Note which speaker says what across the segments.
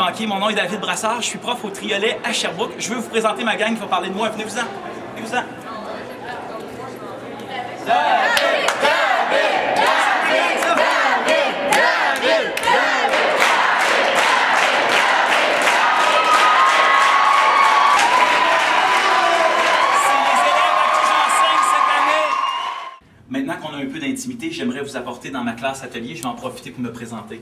Speaker 1: manquer. Mon nom est David Brassard, je suis prof au Triolet à Sherbrooke. Je veux vous présenter ma gang qui va parler de moi. Venez-vous-en. Venez-vous-en. Maintenant qu'on a un peu d'intimité, j'aimerais vous apporter dans ma classe atelier. Je vais en profiter pour me présenter.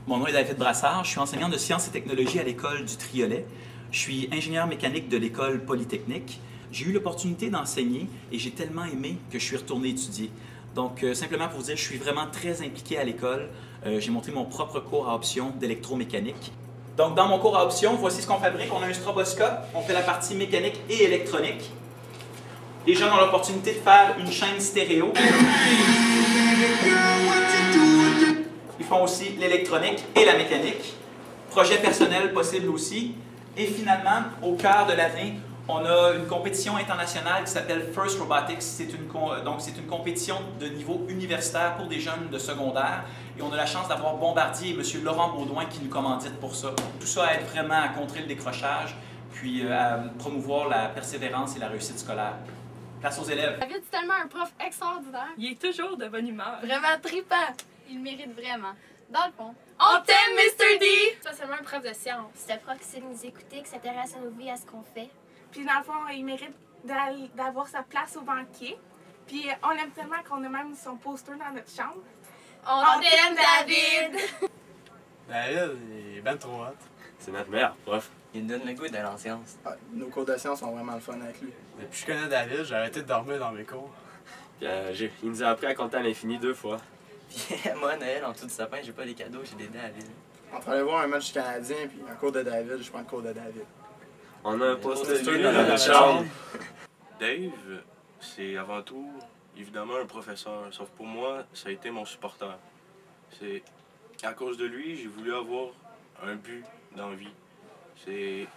Speaker 1: Mon nom est David Brassard, je suis enseignant de sciences et technologies à l'école du Triolet. Je suis ingénieur mécanique de l'école Polytechnique. J'ai eu l'opportunité d'enseigner et j'ai tellement aimé que je suis retourné étudier. Donc, simplement pour vous dire, je suis vraiment très impliqué à l'école. J'ai monté mon propre cours à option d'électromécanique. Donc, dans mon cours à option, voici ce qu'on fabrique. On a un stroboscope, on fait la partie mécanique et électronique. Les jeunes ont l'opportunité de faire une chaîne stéréo. Ils font aussi l'électronique et la mécanique. Projet personnel possible aussi. Et finalement, au cœur de l'année, on a une compétition internationale qui s'appelle First Robotics. C'est une compétition de niveau universitaire pour des jeunes de secondaire. Et on a la chance d'avoir Bombardier et M. Laurent Baudouin qui nous commanditent pour ça. Tout ça aide vraiment à contrer le décrochage, puis à promouvoir la persévérance et la réussite scolaire. Place aux élèves.
Speaker 2: David, c'est tellement un prof extraordinaire.
Speaker 3: Il est toujours de bonne humeur.
Speaker 2: Vraiment trippant. Il le mérite vraiment. Dans le fond,
Speaker 3: on t'aime, Mr. D!
Speaker 2: C'est pas seulement un prof de science.
Speaker 4: C'est un prof qui sait nous écouter, qui s'intéresse à nos vies, à ce qu'on fait.
Speaker 5: Puis dans le fond, il mérite d'avoir sa place au banquier. Puis on l'aime tellement qu'on a même son poster dans notre chambre.
Speaker 2: On t'aime, David!
Speaker 6: David, il est ben trop hot.
Speaker 7: C'est notre meilleur prof.
Speaker 8: Il nous donne le goût d'aller en sciences.
Speaker 9: Ah, nos cours de sciences sont vraiment le fun avec lui.
Speaker 6: Depuis que je connais David, j'ai arrêté de dormir dans mes cours.
Speaker 7: Puis, il nous a appris à compter à l'infini 2 fois.
Speaker 8: Puis moi, Noël, en dessous du sapin, j'ai pas les cadeaux, j'ai des dés à David.
Speaker 9: On peut aller voir un match du Canadien, puis un cours de David, je prends le cours de David.
Speaker 7: On a un poster de lui dans notre chambre.
Speaker 10: Dave, c'est avant tout, évidemment, un professeur. Sauf pour moi, ça a été mon supporter. C'est à cause de lui, j'ai voulu avoir un but dans la vie. C'est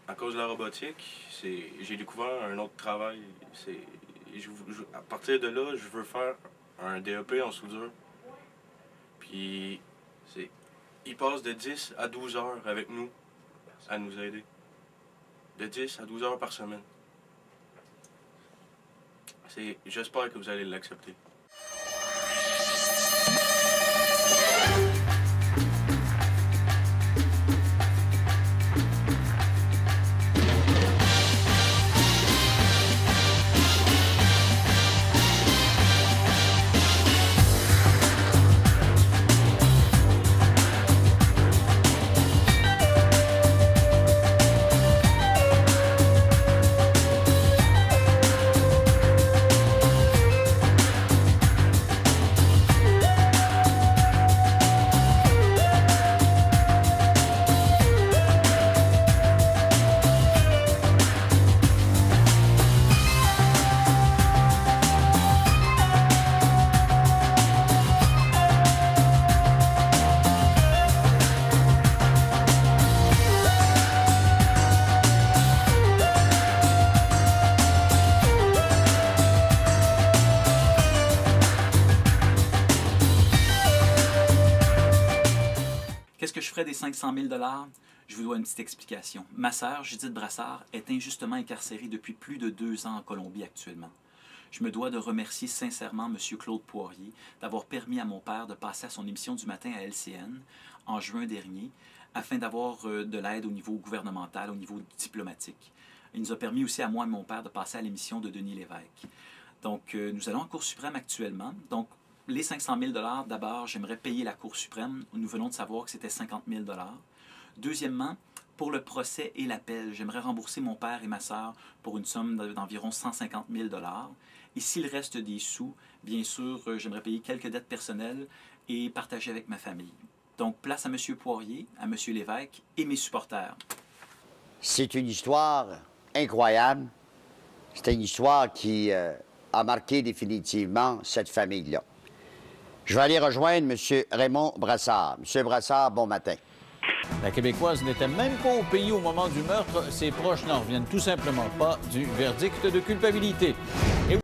Speaker 10: à cause de la robotique, j'ai découvert un autre travail. À partir de là, je veux faire un DEP en soudure. Puis, il passe de 10 à 12 heures avec nous, à nous aider. De 10 à 12 heures par semaine. J'espère que vous allez l'accepter.
Speaker 1: Qu'est-ce que je ferais des 500 000 $? Je vous dois une petite explication. Ma sœur, Judith Brassard, est injustement incarcérée depuis plus de 2 ans en Colombie actuellement. Je me dois de remercier sincèrement M. Claude Poirier d'avoir permis à mon père de passer à son émission du matin à LCN en juin dernier afin d'avoir de l'aide au niveau gouvernemental, au niveau diplomatique. Il nous a permis aussi à moi et mon père de passer à l'émission de Denis Lévesque. Donc, nous allons en Cour suprême actuellement. Donc, les 500 000 $, d'abord, j'aimerais payer la Cour suprême. Nous venons de savoir que c'était 50 000 $. Deuxièmement, pour le procès et l'appel, j'aimerais rembourser mon père et ma sœur pour une somme d'environ 150 000 $. Et s'il reste des sous, bien sûr, j'aimerais payer quelques dettes personnelles et partager avec ma famille. Donc, place à M. Poirier, à M. Lévesque et mes supporters.
Speaker 11: C'est une histoire incroyable. C'est une histoire qui a marqué définitivement cette famille-là. Je vais aller rejoindre M. Raymond Brassard. M. Brassard, bon matin.
Speaker 12: La Québécoise n'était même pas au pays au moment du meurtre. Ses proches n'en reviennent tout simplement pas du verdict de culpabilité. Et